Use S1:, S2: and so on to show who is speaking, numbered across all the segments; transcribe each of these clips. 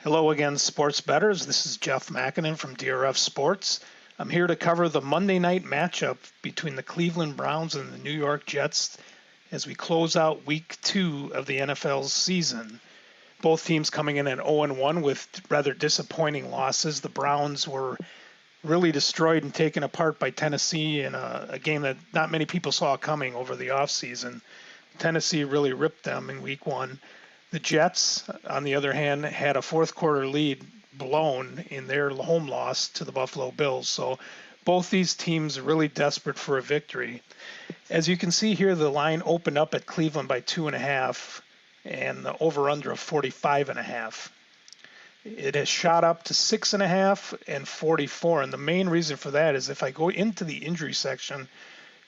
S1: Hello again, sports bettors. This is Jeff Makinen from DRF Sports. I'm here to cover the Monday night matchup between the Cleveland Browns and the New York Jets as we close out week 2 of the NFL's season. Both teams coming in at 0-1 with rather disappointing losses. The Browns were really destroyed and taken apart by Tennessee in a game that not many people saw coming over the offseason. Tennessee really ripped them in week 1. The Jets, on the other hand, had a fourth quarter lead blown in their home loss to the Buffalo Bills. So both these teams are really desperate for a victory. As you can see here, the line opened up at Cleveland by 2.5 and the over-under of 45.5. It has shot up to 6.5 and 44. And the main reason for that is if I go into the injury section,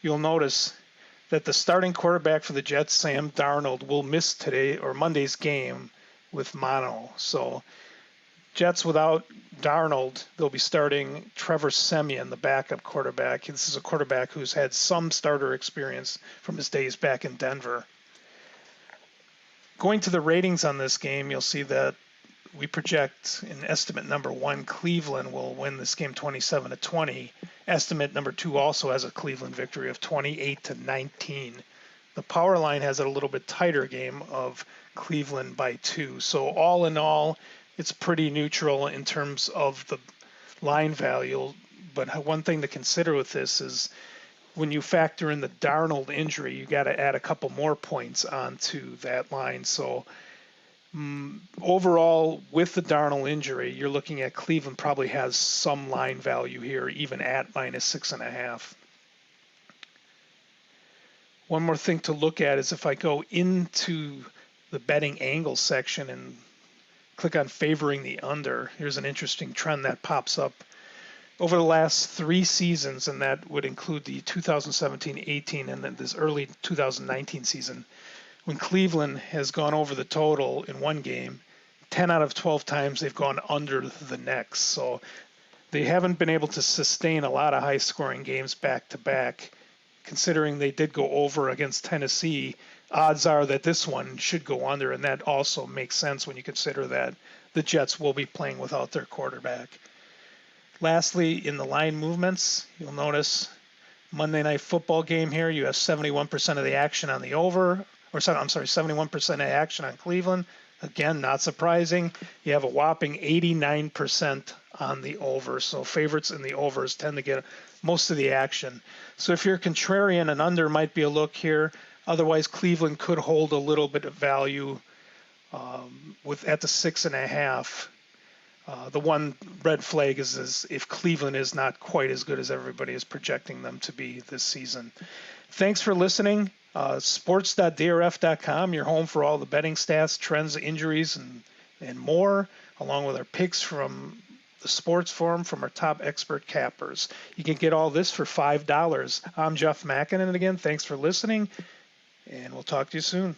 S1: you'll notice that the starting quarterback for the Jets, Sam Darnold, will miss today or Monday's game with mono. So Jets without Darnold, they'll be starting Trevor Siemian, the backup quarterback. This is a quarterback who's had some starter experience from his days back in Denver. Going to the ratings on this game, you'll see that we project in estimate number 1, Cleveland will win this game 27-20. Estimate number 2 also has a Cleveland victory of 28-19. The power line has a little bit tighter game of Cleveland by 2. So all in all, it's pretty neutral in terms of the line value. But one thing to consider with this is when you factor in the Darnold injury, you got to add a couple more points onto that line. So overall, with the Darnold injury, you're looking at Cleveland probably has some line value here, even at -6.5. One more thing to look at is if I go into the betting angle section and click on favoring the under, here's an interesting trend that pops up. Over the last 3 seasons, and that would include the 2017-18 and then this early 2019 season, when Cleveland has gone over the total in one game, 10 out of 12 times they've gone under the next. So they haven't been able to sustain a lot of high-scoring games back-to-back. Considering they did go over against Tennessee, odds are that this one should go under, and that also makes sense when you consider that the Jets will be playing without their quarterback. Lastly, in the line movements, you'll notice Monday Night Football game here, you have 71% of the action on the over. 71% of action on Cleveland. Again, not surprising. You have a whopping 89% on the over. So favorites in the overs tend to get most of the action. So if you're contrarian, an under might be a look here. Otherwise, Cleveland could hold a little bit of value at the 6.5. The one red flag is if Cleveland is not quite as good as everybody is projecting them to be this season. Thanks for listening. Sports.drf.com, your home for all the betting stats, trends, injuries, and more, along with our picks from the sports forum from our top expert cappers. You can get all this for $5. I'm Jeff Makinen, and again, thanks for listening, and we'll talk to you soon.